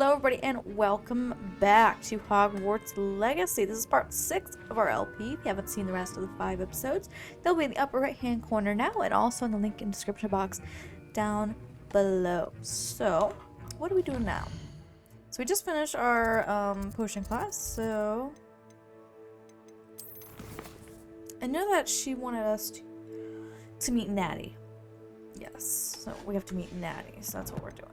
Hello everybody and welcome back to Hogwarts Legacy. This is part 6 of our LP. If you haven't seen the rest of the 5 episodes, they'll be in the upper right hand corner now and also in the link in the description box down below. So, what are we doing now? So we just finished our potion class, so... I know that she wanted us to meet Natty. Yes, so we have to meet Natty, so that's what we're doing.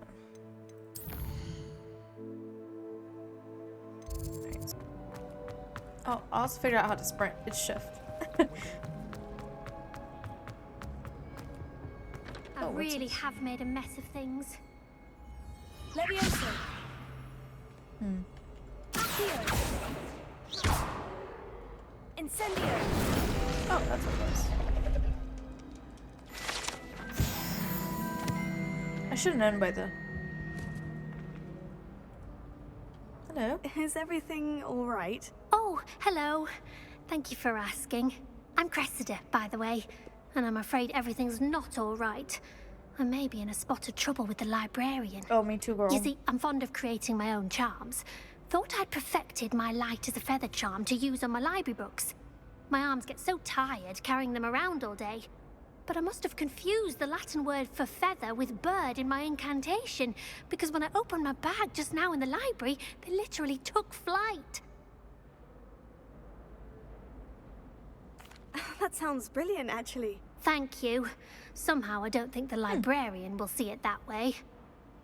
Oh, I'll also figure out how to sprint. It's shift. I really have made a mess of things. Levioso. Incendio. Oh, that's what it was. I should have known by the... Hello? Is everything all right? Oh, hello. Thank you for asking. I'm Cressida, by the way, and I'm afraid everything's not all right. I may be in a spot of trouble with the librarian. Oh, me too, girl. You see, I'm fond of creating my own charms. Thought I'd perfected my light as a feather charm to use on my library books. My arms get so tired carrying them around all day. But I must have confused the Latin word for feather with bird in my incantation, because when I opened my bag just now in the library, they literally took flight. That sounds brilliant, actually. Thank you. Somehow I don't think the librarian will see it that way.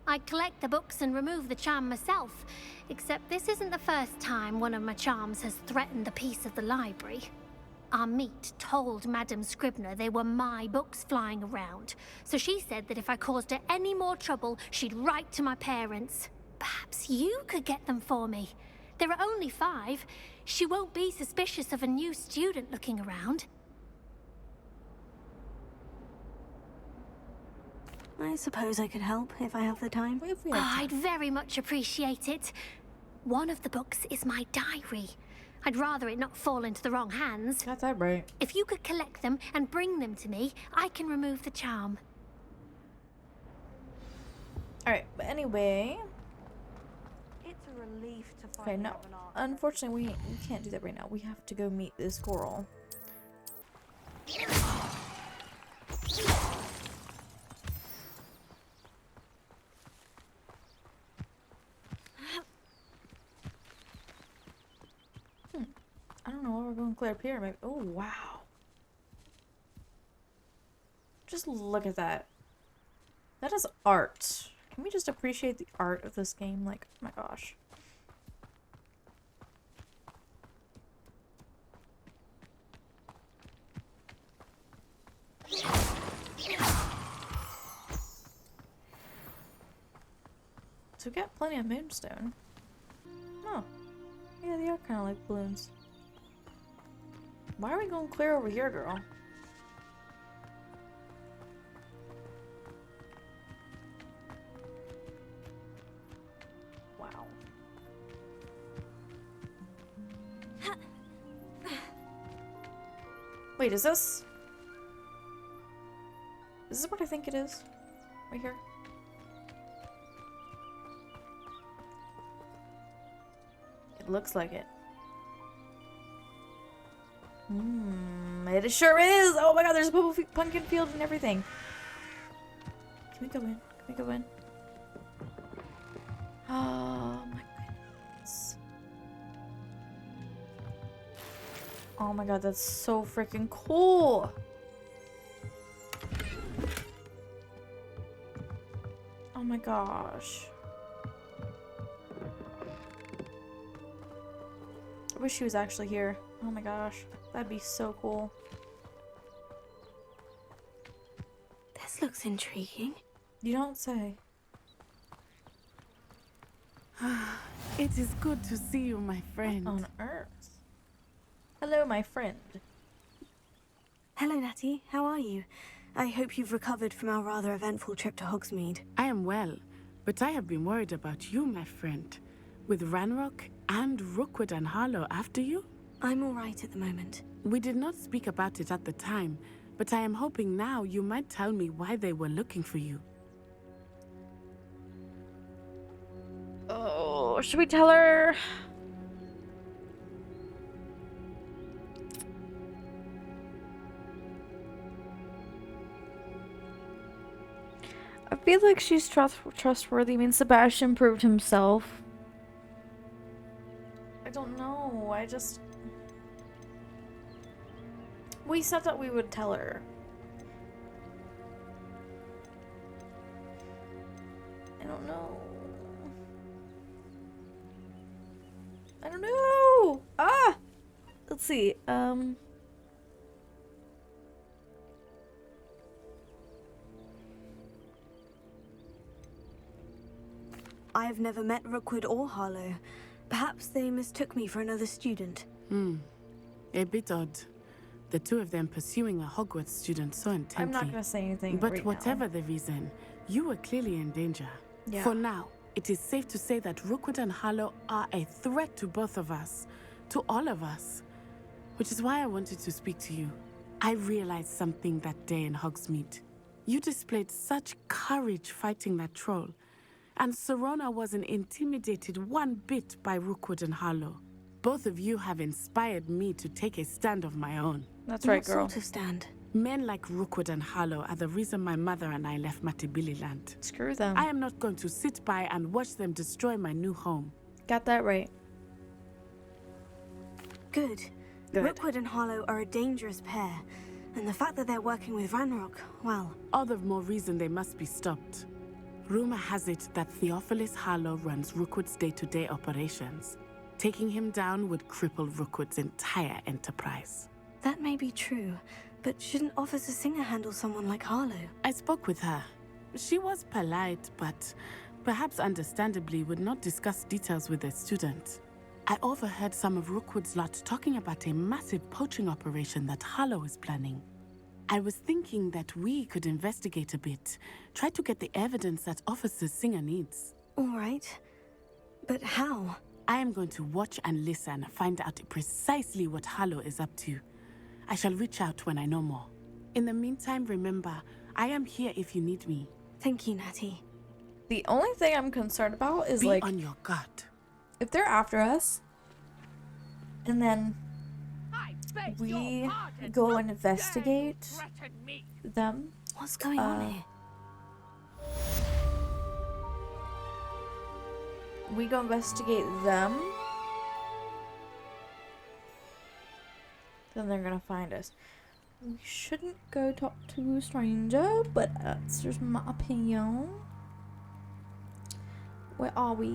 I collect the books and remove the charm myself, except this isn't the first time one of my charms has threatened the peace of the library. Our meet told Madame Scribner they were my books flying around, so she said that if I caused her any more trouble, she'd write to my parents. Perhaps you could get them for me. There are only 5. She won't be suspicious of a new student looking around. I suppose I could help if I have the time. What if we had time? I'd very much appreciate it. One of the books is my diary. I'd rather it not fall into the wrong hands. That's that right. If you could collect them and bring them to me, I can remove the charm. Alright, but anyway... It's a relief to find Okay, no. out an answer. Unfortunately, we can't do that right now. We have to go meet this girl. I don't know why we're going clear up here. Maybe. Oh, wow. Just look at that. That is art. Can we just appreciate the art of this game? Like, oh my gosh. So we got plenty of moonstone. Oh. Yeah, they are kind of like balloons. Why are we going clear over here, girl? Wow. Wait, is this? Is this what I think it is? Right here? It looks like it. It sure is! Oh my god, there's a pumpkin field and everything. Can we go in? Can we go in? Oh my goodness. Oh my god, that's so freaking cool! Oh my gosh. I wish she was actually here. Oh my gosh. That'd be so cool. This looks intriguing. You don't say. It is good to see you, my friend. On Earth. Hello, my friend. Hello, Natty. How are you? I hope you've recovered from our rather eventful trip to Hogsmeade. I am well, but I have been worried about you, my friend. With Ranrock and Rookwood and Harlow after you? I'm all right at the moment. We did not speak about it at the time, but I am hoping now you might tell me why they were looking for you. Oh. Oh, should we tell her? I feel like she's trustworthy. I mean, Sebastian proved himself. I don't know. We said that we would tell her. I don't know. I don't know. Ah! Let's see. I have never met Rookwood or Harlow. Perhaps they mistook me for another student. A bit odd. The two of them pursuing a Hogwarts student so intently. I'm not gonna say anything But right whatever now. the reason, you were clearly in danger. Yeah. For now, it is safe to say that Rookwood and Harlow are a threat to both of us. To all of us. Which is why I wanted to speak to you. I realized something that day in Hogsmeade. You displayed such courage fighting that troll. And Serona wasn't intimidated one bit by Rookwood and Harlow. Both of you have inspired me to take a stand of my own. That's right, What girl. sort of stand? Men like Rookwood and Harlow are the reason my mother and I left Matabililand. Screw them. I am not going to sit by and watch them destroy my new home. Got that right. Good. Good. Rookwood and Harlow are a dangerous pair. And the fact that they're working with Ranrock, well, All the more reason they must be stopped. Rumor has it that Theophilus Harlow runs Rookwood's day-to-day operations. Taking him down would cripple Rookwood's entire enterprise. that may be true. But shouldn't Officer Singer handle someone like Harlow? I spoke with her. She was polite, but perhaps understandably would not discuss details with a student. I overheard some of Rookwood's lot talking about a massive poaching operation that Harlow is planning. I was thinking that we could investigate a bit, try to get the evidence that Officer Singer needs. All right. But how? I am going to watch and listen, find out precisely what Harlow is up to. I shall reach out when I know more. In the meantime, remember, I am here if you need me. Thank you, Natty. The only thing I'm concerned about is Be like on your guard. if they're after us and then we go and investigate them. What's going on here? We go investigate them. Then they're gonna find us. We shouldn't go talk to a stranger, but that's just my opinion. Where are we?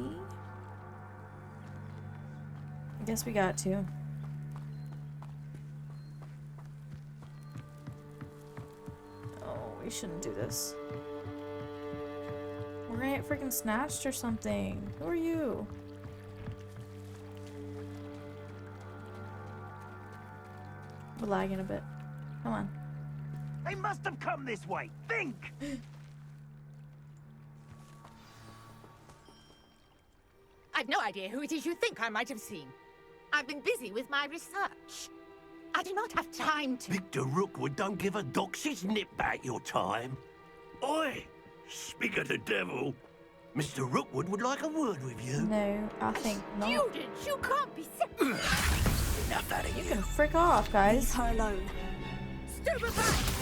I guess we got to. Oh, we shouldn't do this. We're gonna get freaking snatched or something. Who are you? We're lagging a bit. Come on. They must have come this way. Think! I've no idea who it is you think I might have seen. I've been busy with my research. I do not have time to... Victor Rookwood don't give a dox's nip back your time. Oi! Speak of the devil. Mr. Rookwood would like a word with you. No, I think not. Students, you can't be serious. Enough out of You you. can frick off, Leave guys. her alone. Stupefy!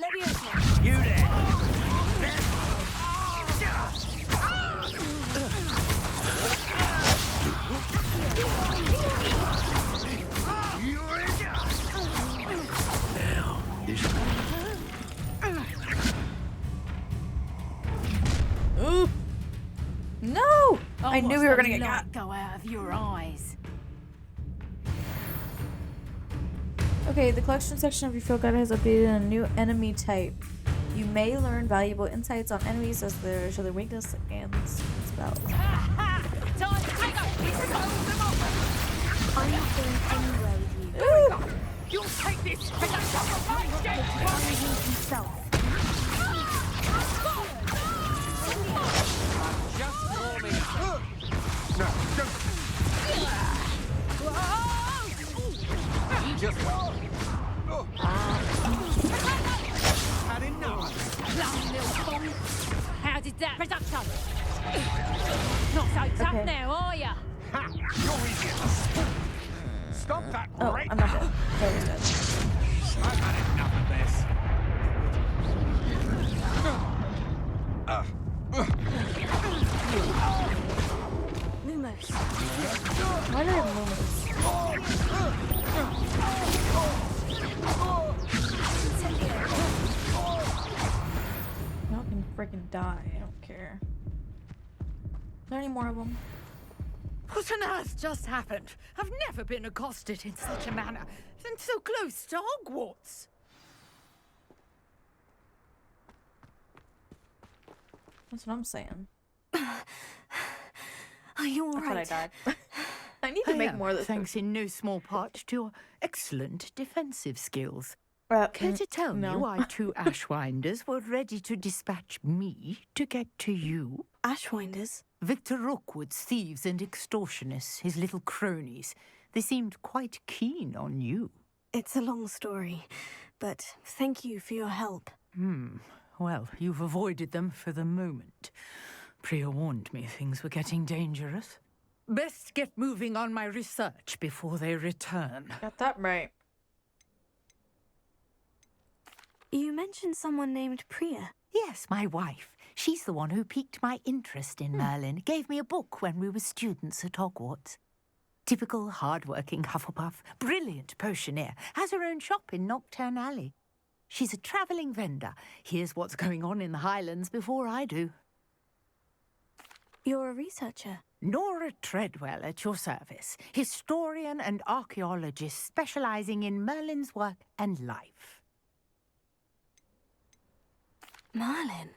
Leviosa! You there! Now, this Ooh. No! I knew we were gonna get got. Go out of your eyes. Okay, the collection section of your field guide has updated a new enemy type. You may learn valuable insights on enemies as they show their weakness and spells. Time to take a piece of them off. I'm not going anywhere with you. Ooh. You'll take this as a sacrifice. Himself. How did that reduction? Not so tough Okay. now, are ya? Ha! You're easy as a spoon. Stop that Oh, right I'm not now. dead. Totally dead. I've had enough of this. Lumos. Why do I have moments? Y'all can freaking die. I don't care. Is there any more of them? What on earth just happened? I've never been accosted in such a manner, and so close to Hogwarts. That's what I'm saying. Are you all I thought I right? died. I need to make more of this. Thanks in no small part to your excellent defensive skills. Care Mm, to tell me no. why two Ashwinders were ready to dispatch me to get to you? Ashwinders? Victor Rookwood's thieves and extortionists, his little cronies. They seemed quite keen on you. It's a long story, but thank you for your help. Well, you've avoided them for the moment. Priya warned me things were getting dangerous. Best get moving on my research before they return. Got that right. You mentioned someone named Priya. Yes, my wife. She's the one who piqued my interest in Merlin. Gave me a book when we were students at Hogwarts. Typical hard-working Hufflepuff, brilliant potioneer, has her own shop in Knockturn Alley. She's a travelling vendor. Hears what's going on in the Highlands before I do. You're a researcher. Nora Treadwell at your service, historian and archaeologist specialising in Merlin's work and life. Merlin?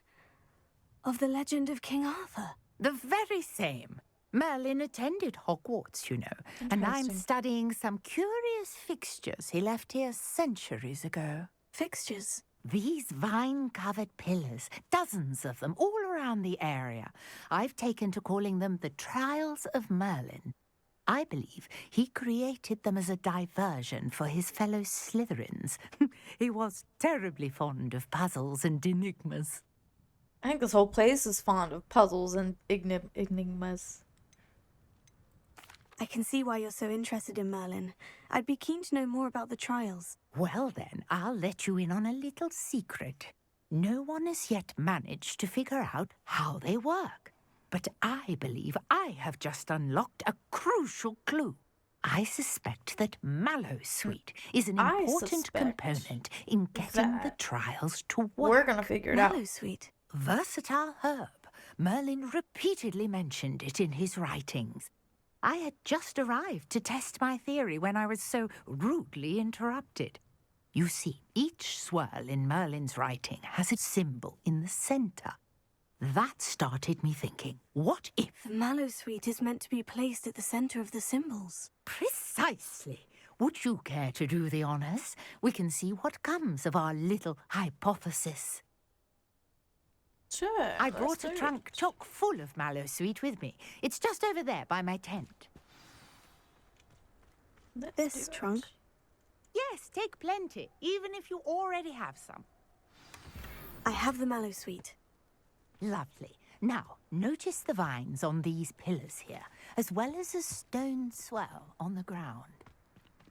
Of the legend of King Arthur? The very same. Merlin attended Hogwarts, you know, and I'm Interesting. studying some curious fixtures he left here centuries ago. Fixtures? These vine-covered pillars, dozens of them, all around the area. I've taken to calling them the Trials of Merlin. I believe he created them as a diversion for his fellow Slytherins. He was terribly fond of puzzles and enigmas. I think this whole place is fond of puzzles and enigmas. I can see why you're so interested in Merlin. I'd be keen to know more about the trials. Well then, I'll let you in on a little secret. No one has yet managed to figure out how they work. But I believe I have just unlocked a crucial clue. I suspect that Mallowsweet is an I important suspect component in getting the that trials to work. We're gonna figure it out. Mallowsweet. Versatile herb. Merlin repeatedly mentioned it in his writings. I had just arrived to test my theory when I was so rudely interrupted. You see, each swirl in Merlin's writing has a symbol in the centre. That started me thinking, what if? The Mallowsweet is meant to be placed at the center of the symbols. Precisely. Would you care to do the honours? We can see what comes of our little hypothesis. Sure. I let's brought do a it. trunk chock full of Mallowsweet with me. It's just over there by my tent. Let's This do it. trunk? Yes, take plenty, even if you already have some. I have the Mallowsweet. Lovely. Now, notice the vines on these pillars here, as well as a stone swell on the ground.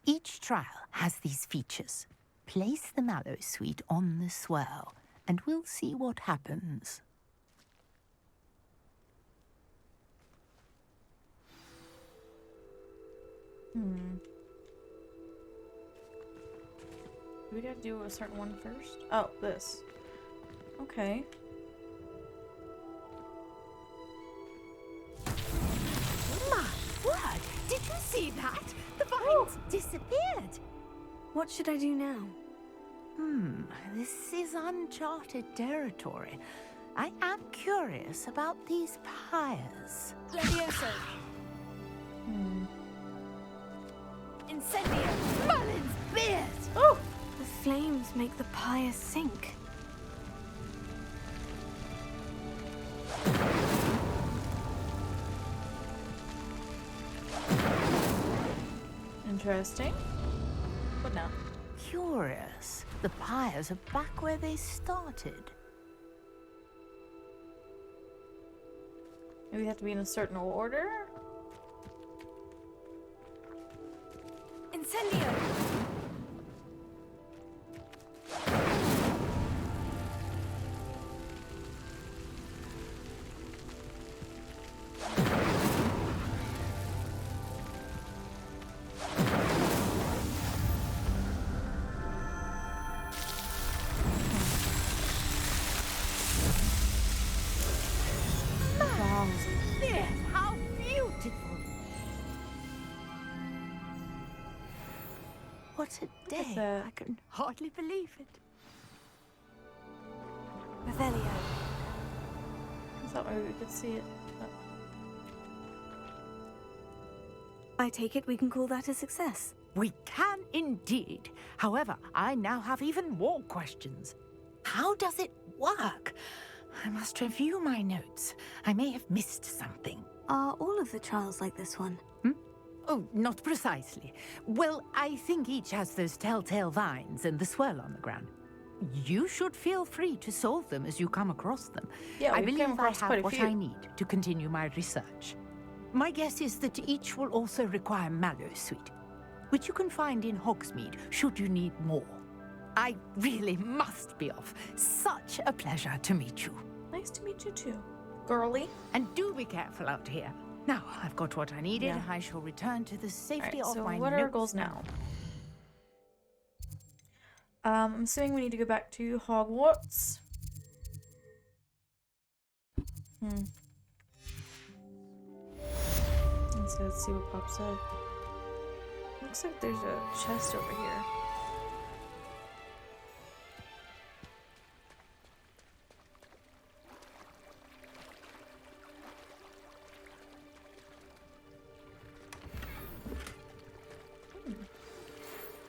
Each trial has these features. Place the Mallowsweet on the swell, and we'll see what happens. Do we gotta do a certain one first? Oh, this. Okay. My word! Did you see that? The vines disappeared. What should I do now? This is uncharted territory. I am curious about these pyres. Levioso. Incendio. Merlin's beard! Oh! The flames make the pyre sink. Interesting. What now? Curious. The pyres are back where they started. Maybe they have to be in a certain order? Incendio! Wow. Yes, how beautiful! What a day. that. I can hardly believe it. Revelio. I thought maybe we could see it. But... I take it we can call that a success. We can indeed. However, I now have even more questions. How does it work? I must review my notes. I may have missed something. Are all of the trials like this one? Oh, not precisely. Well, I think each has those telltale vines and the swirl on the ground. You should feel free to solve them as you come across them. Yeah, I we came believe I across quite have a what few. I need to continue my research. My guess is that each will also require Mallowsweet, which you can find in Hogsmeade should you need more. I really must be off. Such a pleasure to meet you. Nice to meet you too, girly. And do be careful out here. Now, I've got what I needed. Yeah. I shall return to the safety Alright, of so my what are our notes goals now? I'm assuming we need to go back to Hogwarts. And so let's see what pops up. Looks like there's a chest over here.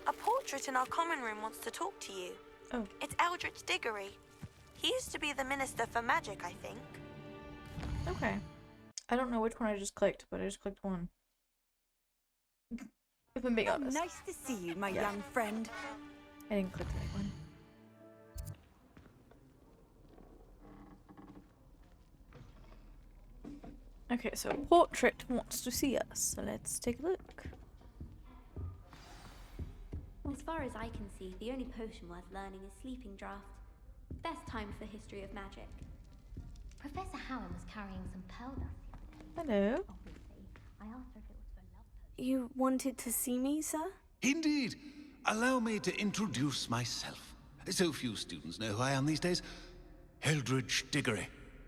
A portrait in our common room wants to talk to you. Oh. It's Eldritch Diggory. He used to be the Minister for Magic, I think. Okay. I don't know which one I just clicked, but I just clicked one. If I'm being honest. Nice to see you, my Yeah. young friend. I didn't click the right one. Okay, so portrait wants to see us, so let's take a look. As far as I can see, the only potion worth learning is Sleeping Draught. Best time for history of magic. Professor Howard was carrying some pearl dust. Hello. Obviously, I asked her if it was for a love potion. You wanted to see me, sir? Indeed. Allow me to introduce myself. So few students know who I am these days. Eldridge Diggory,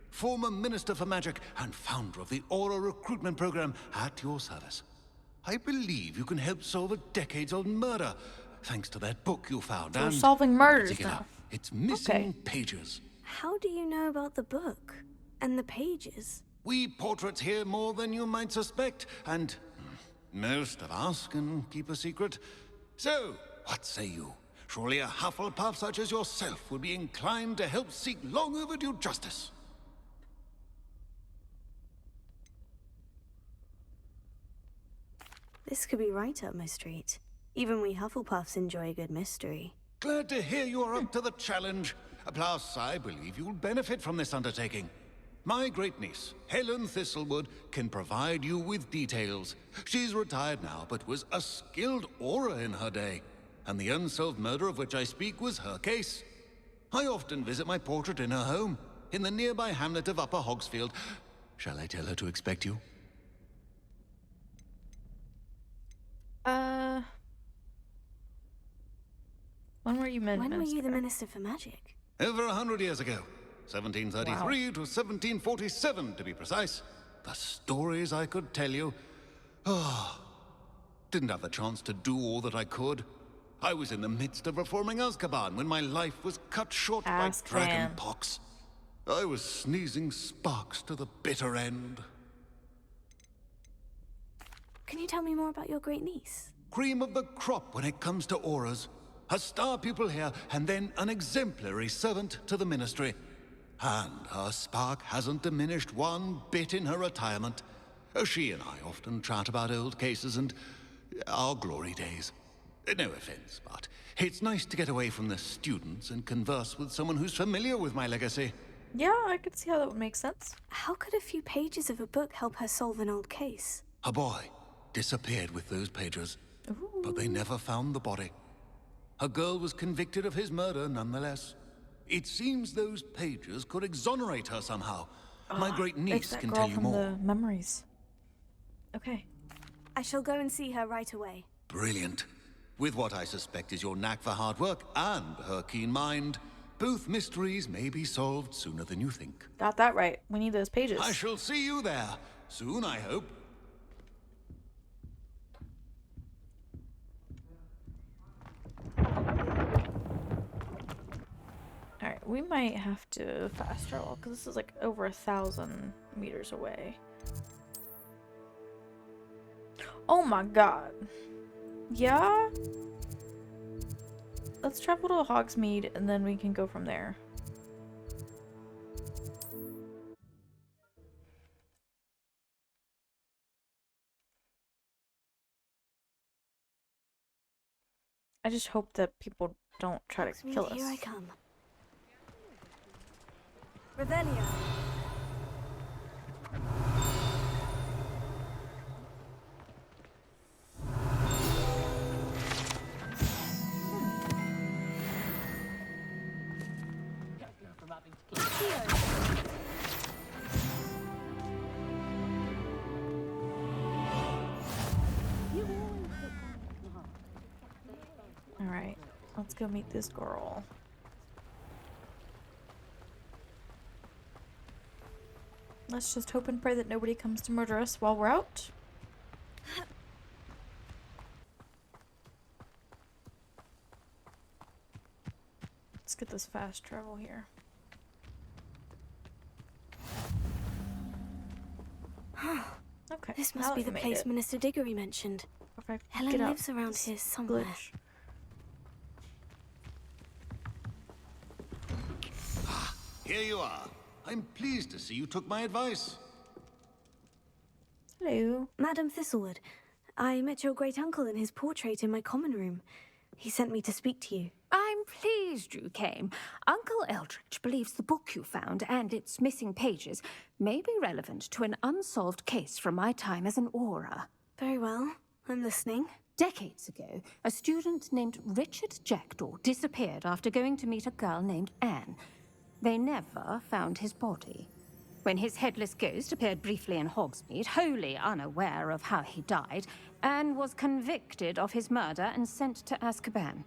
former Minister for Magic and founder of the Aura recruitment program at your service. I believe you can help solve a decades-old murder, thanks to that book you found. So we're and solving murders particular, now. It's missing pages. How do you know about the book? And the pages? We portraits hear more than you might suspect, and most of us can keep a secret. So, what say you? Surely a Hufflepuff such as yourself would be inclined to help seek long overdue justice. This could be right up my street. Even we Hufflepuffs enjoy a good mystery. Glad to hear you're up to the challenge. Plus, I believe you'll benefit from this undertaking. My great-niece, Helen Thistlewood, can provide you with details. She's retired now, but was a skilled aura in her day. And the unsolved murder of which I speak was her case. I often visit my portrait in her home, in the nearby hamlet of Upper Hogsfield. Shall I tell her to expect you? When were you When were you the minister? Minister for Magic? Over 100 years ago. 1733 to 1747, to be precise. The stories I could tell you. Didn't have the chance to do all that I could. I was in the midst of reforming Azkaban when my life was cut short by Azkaban. dragon pox. I was sneezing sparks to the bitter end. Can you tell me more about your great niece? Cream of the crop when it comes to auras. A star pupil here, and then an exemplary servant to the ministry. And her spark hasn't diminished one bit in her retirement. She and I often chat about old cases and our glory days. No offense, but it's nice to get away from the students and converse with someone who's familiar with my legacy. Yeah, I could see how that would make sense. How could a few pages of a book help her solve an old case? A boy disappeared with those pages, but they never found the body. A girl was convicted of his murder nonetheless. It seems those pages could exonerate her somehow. My great It's niece that can girl tell you from more. the memories. Okay. I shall go and see her right away. Brilliant. With what I suspect is your knack for hard work and her keen mind, both mysteries may be solved sooner than you think. Got that right. We need those pages. I shall see you there soon, I hope. Alright, we might have to fast travel because this is like over 1,000 meters away. Oh my god. Yeah? Let's travel to Hogsmeade and then we can go from there. I just hope that people don't try to kill us. Here I come. Revelio. Alright, let's go meet this girl. Let's just hope and pray that nobody comes to murder us while we're out. Let's get this fast travel here. Okay. This now must be that the we made place it. Minister Diggory mentioned. If I Helen get out lives around this here somewhere. glitch. Here you are. I'm pleased to see you took my advice. Hello. Madam Thistlewood, I met your great-uncle in his portrait in my common room. He sent me to speak to you. I'm pleased you came. Uncle Eldridge believes the book you found and its missing pages may be relevant to an unsolved case from my time as an aura. Very well. I'm listening. Decades ago, a student named Richard Jackdaw disappeared after going to meet a girl named Anne. They never found his body. When his headless ghost appeared briefly in Hogsmeade, wholly unaware of how he died, Anne was convicted of his murder and sent to Azkaban.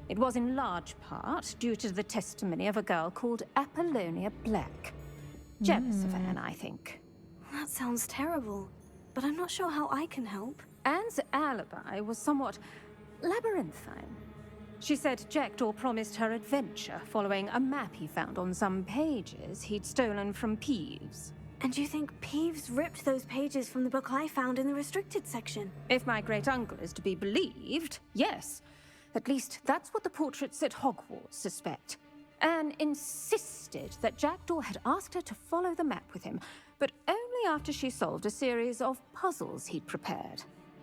It was in large part due to the testimony of a girl called Apollonia Black. Jealous of Anne, I think. That sounds terrible, but I'm not sure how I can help. Anne's alibi was somewhat labyrinthine. She said Jackdaw promised her adventure following a map he found on some pages he'd stolen from Peeves. And you think Peeves ripped those pages from the book I found in the restricted section? If my great-uncle is to be believed, yes. At least that's what the portraits at Hogwarts suspect. Anne insisted that Jackdaw had asked her to follow the map with him, but only after she solved a series of puzzles he'd prepared.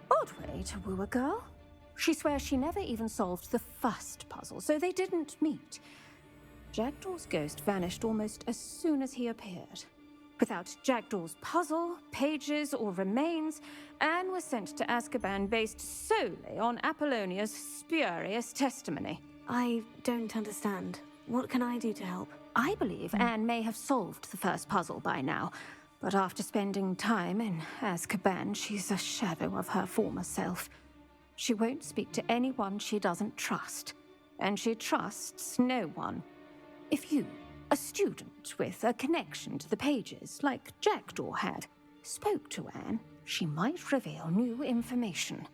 Odd way to woo a girl. She swears she never even solved the first puzzle, so they didn't meet. Jackdaw's ghost vanished almost as soon as he appeared. Without Jackdaw's puzzle, pages, or remains, Anne was sent to Azkaban based solely on Apollonia's spurious testimony. I don't understand. What can I do to help? I believe Anne may have solved the first puzzle by now, but after spending time in Azkaban, she's a shadow of her former self. She won't speak to anyone she doesn't trust, and she trusts no one. If you, a student with a connection to the pages, like Jackdaw had, spoke to Anne, she might reveal new information.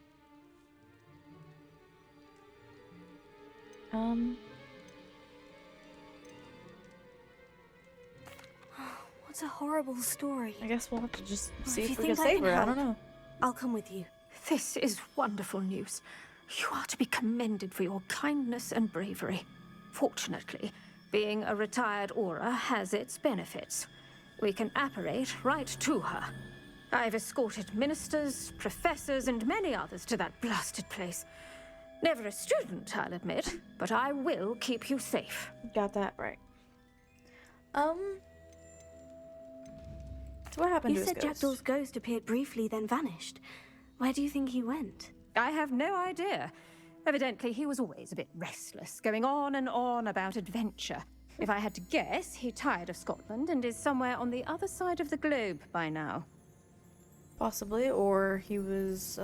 What's a horrible story? I guess we'll have to just Well, see if if you we can think I save can her. I don't help. know. I'll come with you. This is wonderful news. You are to be commended for your kindness and bravery. Fortunately, being a retired aura has its benefits. We can apparate right to her. I've escorted ministers, professors, and many others to that blasted place. Never a student, I'll admit, but I will keep you safe. Got that right. So what happened You to his said ghost? Jackdaw's ghost appeared briefly, then vanished. Where do you think he went? I have no idea. Evidently, he was always a bit restless, going on and on about adventure. If I had to guess, he tired of Scotland and is somewhere on the other side of the globe by now. Possibly, or he was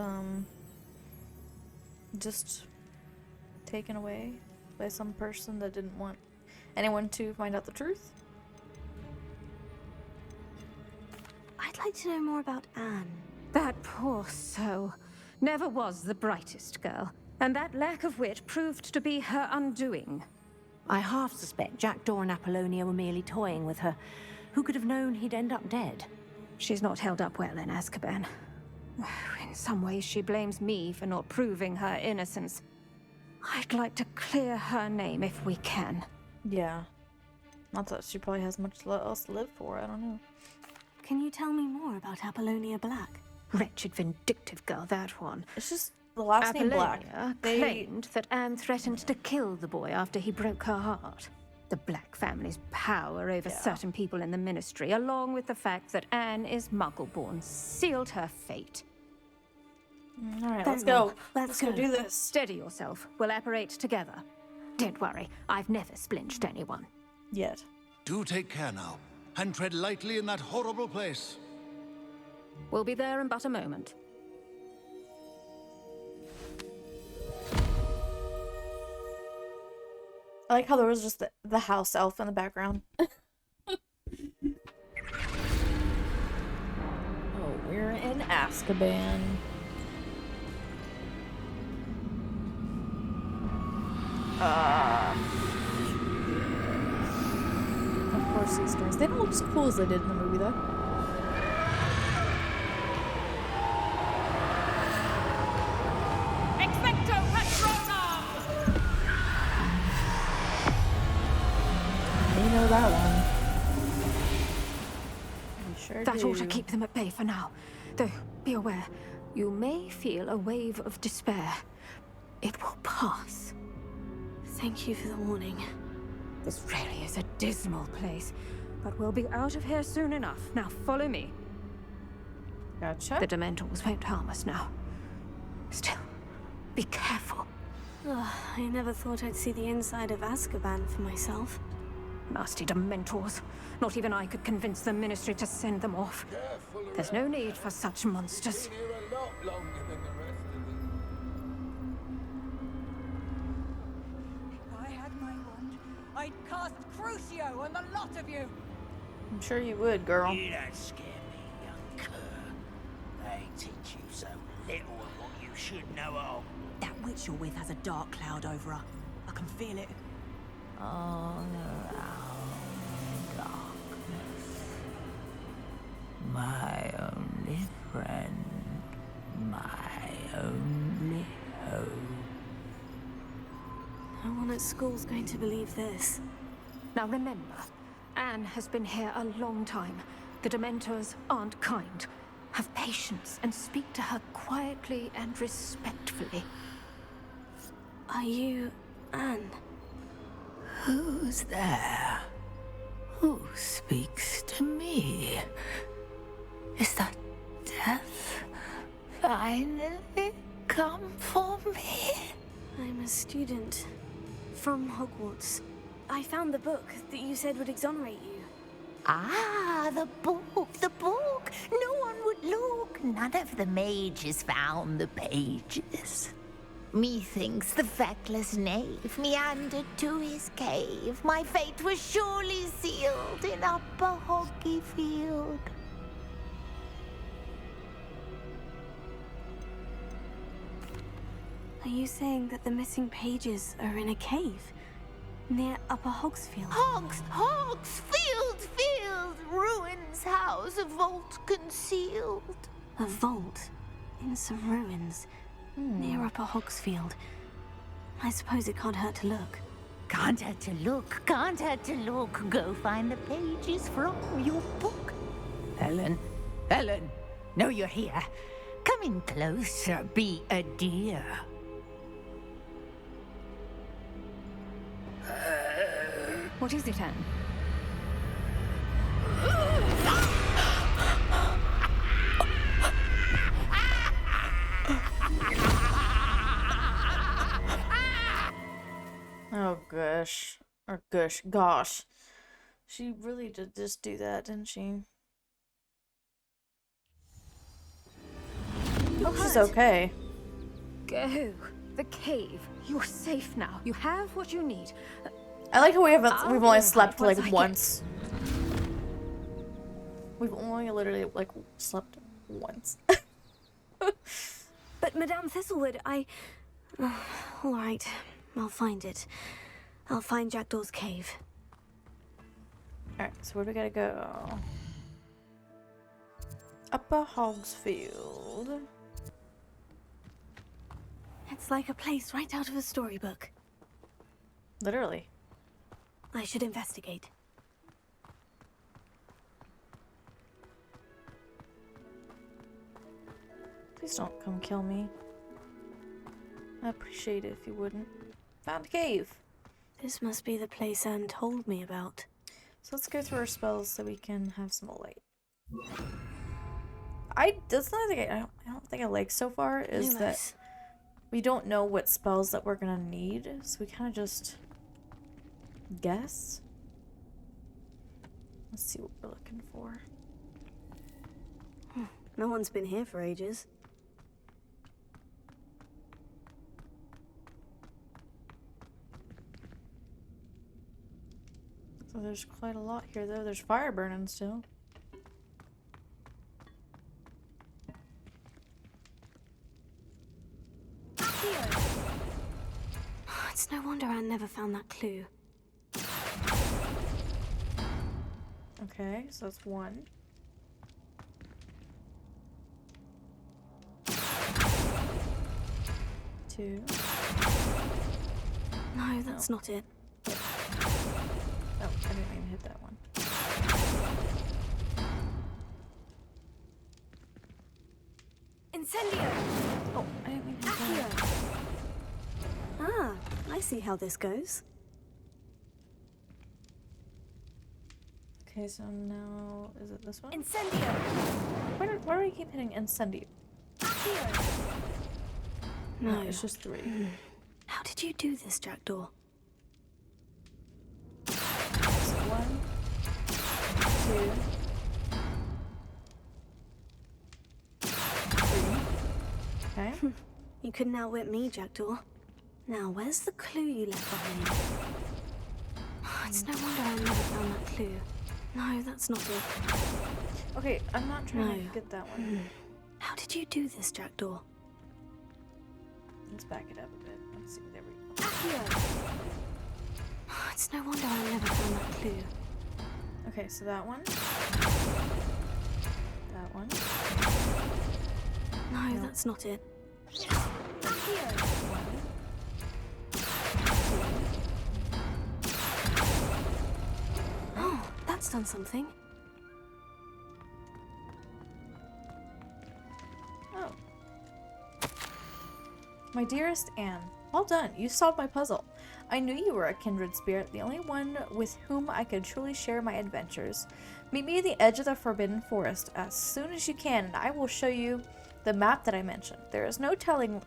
just taken away by some person that didn't want anyone to find out the truth. I'd like to know more about Anne. That poor soul. Never was the brightest girl, and that lack of wit proved to be her undoing. I half suspect Jackdaw and Apollonia were merely toying with her. Who could have known he'd end up dead? She's not held up well in Azkaban. In some ways, she blames me for not proving her innocence. I'd like to clear her name if we can. Yeah. Not that she probably has much else to live for, I don't know. Can you tell me more about Apollonia Black? Wretched, vindictive girl, that one. It's just the last name Black. Apollonia claimed that Anne threatened to kill the boy after he broke her heart. The Black family's power over certain people in the Ministry, along with the fact that Anne is Muggle-born, sealed her fate. Alright, Very let's well. go. Let's go go. do this. Steady yourself. We'll apparate together. Don't worry, I've never splinched anyone. Yet. Do take care now, and tread lightly in that horrible place. We'll be there in but a moment. I like how there was just the house elf in the background. Oh, we're in Azkaban. Of course these doors. They don't look as cool as they did in the movie though. You know that one. You sure That do. ought to keep them at bay for now. Though, be aware, you may feel a wave of despair. It will pass. Thank you for the warning. This really is a dismal place, but we'll be out of here soon enough. Now follow me. Gotcha. The Dementors won't harm us now. Still, be careful. Ugh, I never thought I'd see the inside of Azkaban for myself. Nasty Dementors. Not even I could convince the Ministry to send them off. There's no need for such monsters. If I had my wand, I'd cast Crucio on the lot of you! I'm sure you would, girl. You don't scare me, young cur. They teach you so little of what you should know of. That witch you're with has a dark cloud over her. I can feel it. All around darkness. My only friend, my only hope. No one at school's going to believe this. Now remember, Anne has been here a long time. The Dementors aren't kind. Have patience and speak to her quietly and respectfully. Are you Anne? Who's there? Who speaks to me? Is that death finally come for me? I'm a student from Hogwarts. I found the book that you said would exonerate you. Ah, the book, the book. No one would look. None of the mages found the pages. Methinks the feckless knave meandered to his cave. My fate was surely sealed in Upper Hoggyfield. Are you saying that the missing pages are in a cave near Upper Hogsfield? Hogsfield, ruins house, a vault concealed. A vault in some ruins near Upper Hogsfield. I suppose it can't hurt to look. Can't hurt to look, can't hurt to look. Go find the pages from your book. Helen, know you're here. Come in closer, be a dear. What is it, Anne? Oh gosh. Or gosh. She really did just do that, didn't she? Hope she's okay. Go. The cave. You're safe now. You have what you need. I like how we've only slept once like I once. We've only literally like slept once. But Madame Thistlewood, all right, I'll find it. I'll find Jackdaw's cave. Alright, so where do we gotta go? Upper Hogsfield. It's like a place right out of a storybook. Literally. I should investigate. Please don't come kill me. I'd appreciate it if you wouldn't. Found a cave. This must be the place Anne told me about. So let's go through our spells so we can have some light. That's the only thing I don't think I like so far is that we don't know what spells that we're gonna need, so we kind of just guess. Let's see what we're looking for. No one's been here for ages. So there's quite a lot here, though. There's fire burning still. It's no wonder Anne never found that clue. Okay, so that's one. Two. No, that's not it. Oh, I didn't even hit that one. Incendio! Oh, I didn't mean to hit that. Ah, I see how this goes. Okay, so now is it this one? Incendio! Why do I keep hitting Incendio? No, it's just three. How did you do this, Jackdaw? So 1, 2, 3. Okay. You couldn't outwit me, Jackdaw. Now, where's the clue you left behind? It's no wonder I never found that clue. No, that's not it. Okay, I'm not trying to get that one. How did you do this, Jackdaw? Let's back it up a bit. Let's see. There we go. It's no wonder I never found that clue. Okay, so that one. That one. No, that's not it. Oh, that's done something. Oh. My dearest Anne, well done. You solved my puzzle. I knew you were a kindred spirit, the only one with whom I could truly share my adventures. Meet me at the edge of the Forbidden Forest as soon as you can, and I will show you the map that I mentioned. There is no telling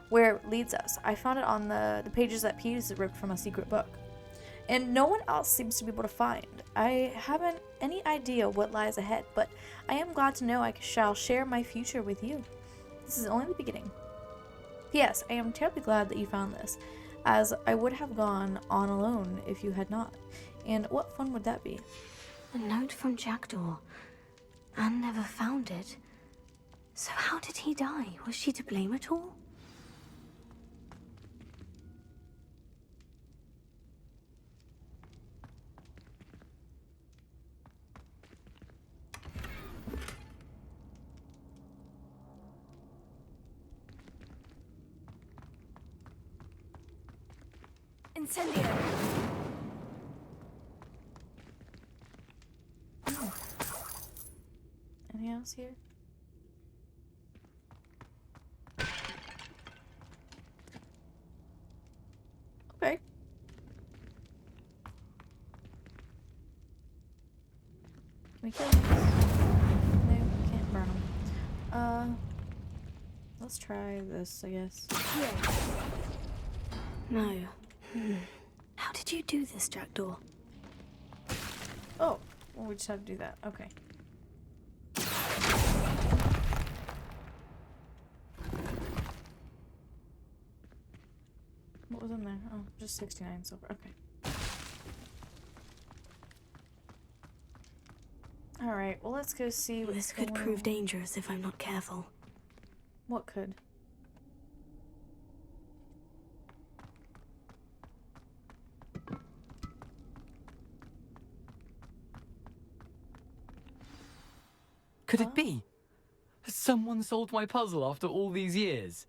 where it leads us. I found it on the pages that Peeves ripped from a secret book. And no one else seems to be able to find. I haven't any idea what lies ahead, but I am glad to know I shall share my future with you. This is only the beginning. P.S. I am terribly glad that you found this, as I would have gone on alone if you had not. And what fun would that be? A note from Jackdaw. Anne never found it. So how did he die? Was she to blame at all? Incendio! Oh. Anything else here? Okay. Can we kill these? No, we can't burn them. Let's try this, I guess. No, How did you do this, Jackdaw? Oh, well, we just had to do that. Okay. What was in there? Oh, just 69 silver. Okay. Alright, well, let's go see what's This could going prove on. dangerous if I'm not careful. What could? Could it be? Someone solved my puzzle after all these years.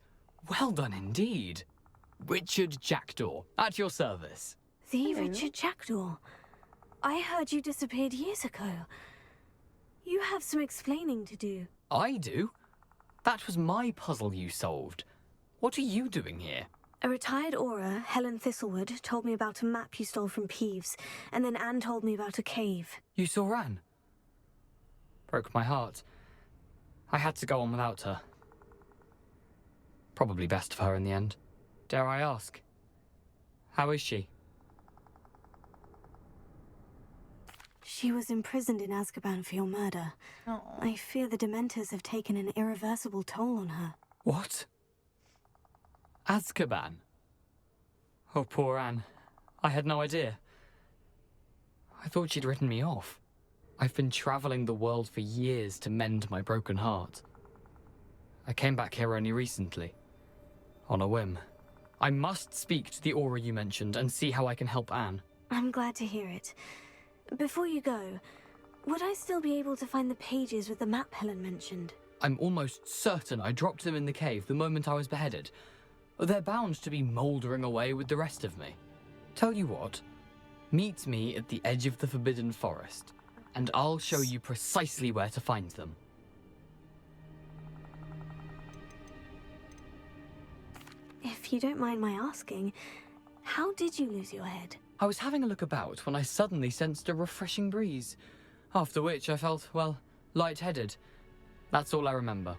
Well done indeed. Richard Jackdaw, at your service. The Richard Jackdaw. I heard you disappeared years ago. You have some explaining to do. I do? That was my puzzle you solved. What are you doing here? A retired Aura, Helen Thistlewood, told me about a map you stole from Peeves, and then Anne told me about a cave. You saw Anne? Broke my heart. I had to go on without her. Probably best for her in the end. Dare I ask? How is she? She was imprisoned in Azkaban for your murder. Oh. I fear the Dementors have taken an irreversible toll on her. What? Azkaban? Oh, poor Anne. I had no idea. I thought she'd written me off. I've been traveling the world for years to mend my broken heart. I came back here only recently. On a whim. I must speak to the Aura you mentioned and see how I can help Anne. I'm glad to hear it. Before you go, would I still be able to find the pages with the map Helen mentioned? I'm almost certain I dropped them in the cave the moment I was beheaded. They're bound to be mouldering away with the rest of me. Tell you what, meet me at the edge of the Forbidden Forest, and I'll show you precisely where to find them. If you don't mind my asking, how did you lose your head? I was having a look about when I suddenly sensed a refreshing breeze, after which I felt, well, lightheaded. That's all I remember.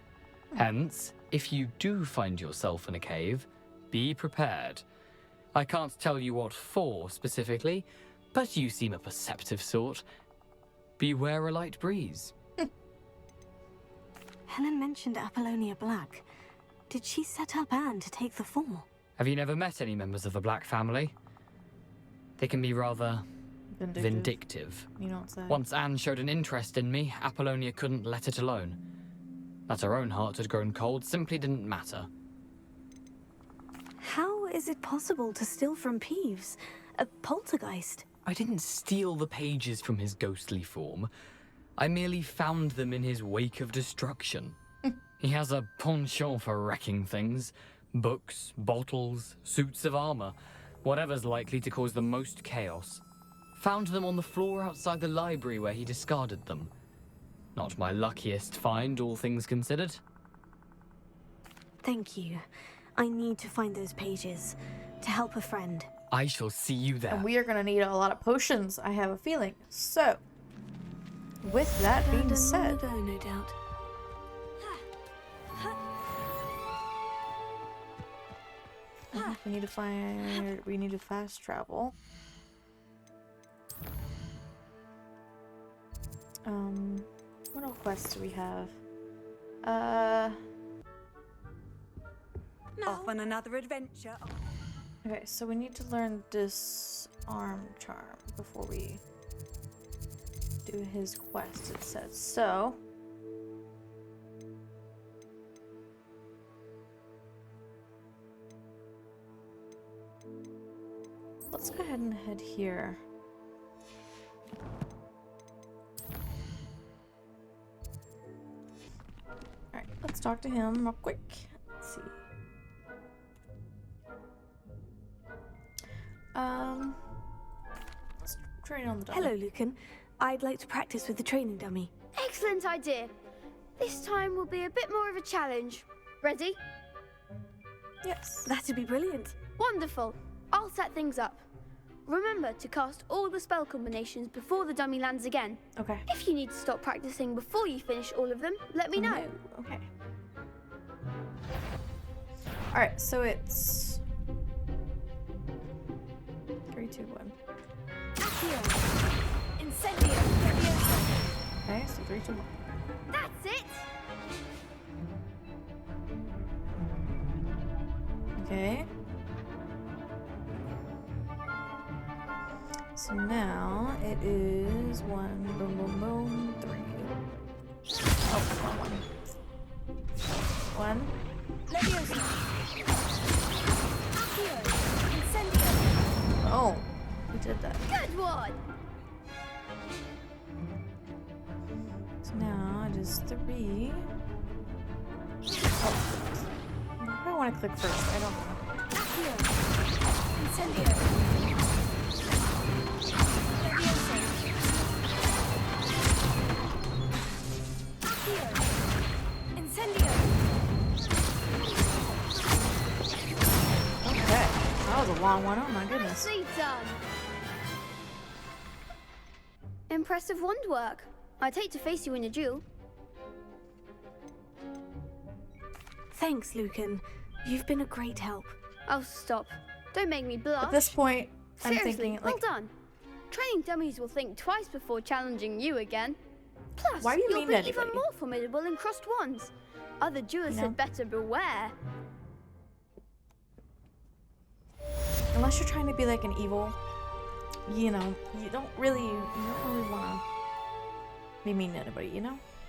Hence, if you do find yourself in a cave, be prepared. I can't tell you what for specifically, but you seem a perceptive sort. Beware a light breeze. Helen mentioned Apollonia Black. Did she set up Anne to take the fall? Have you never met any members of the Black family? They can be rather vindictive. You know what's that? Once Anne showed an interest in me, Apollonia couldn't let it alone. That her own heart had grown cold simply didn't matter. How is it possible to steal from Peeves? A poltergeist? I didn't steal the pages from his ghostly form. I merely found them in his wake of destruction. He has a penchant for wrecking things. Books, bottles, suits of armor. Whatever's likely to cause the most chaos. Found them on the floor outside the library where he discarded them. Not my luckiest find, all things considered. Thank you. I need to find those pages to help a friend. I shall see you there. And we are going to need a lot of potions, I have a feeling. So, with that being said... Ago, no doubt. we need to fast travel. What all quests do we have? Off on another adventure. Okay, so we need to learn Disarm Charm before we do his quest, it says. So... let's go ahead and head here. Alright, let's talk to him real quick. Let's see. Let's train on the dummy. Hello, Lucan. I'd like to practice with the training dummy. Excellent idea. This time will be a bit more of a challenge. Ready? Yes. That'd be brilliant. Wonderful. I'll set things up. Remember to cast all the spell combinations before the dummy lands again. Okay. If you need to stop practicing before you finish all of them, let me know. Okay. Alright, so it's... 2, 1. Incendio. Okay, so 3, 2, 1. That's it. Okay. So now it is 1, boom, boom, boom, 3. Oh, wrong one. 1. Leviosa. Accio. Incendio. Oh, we did that. Good one. So now it is 3. Oh. Where do I want to click first? I don't know. Accio. Incendio. Leviosa. Accio. Incendio. Okay. That was a long one. Oh my goodness. Nicely done. Impressive wand work. I'd hate to face you in a duel. Thanks, Lucan. You've been a great help. Oh, stop. Don't make me blush. At this point, I'm Seriously, thinking, well like, done. Training dummies will think twice before challenging you again. Plus, why do you you'll mean be to even anybody? more formidable in crossed wands. Other duelists You know? had better beware. unless you're trying to be like an evil, you know, you don't really want to be mean to anybody, you know?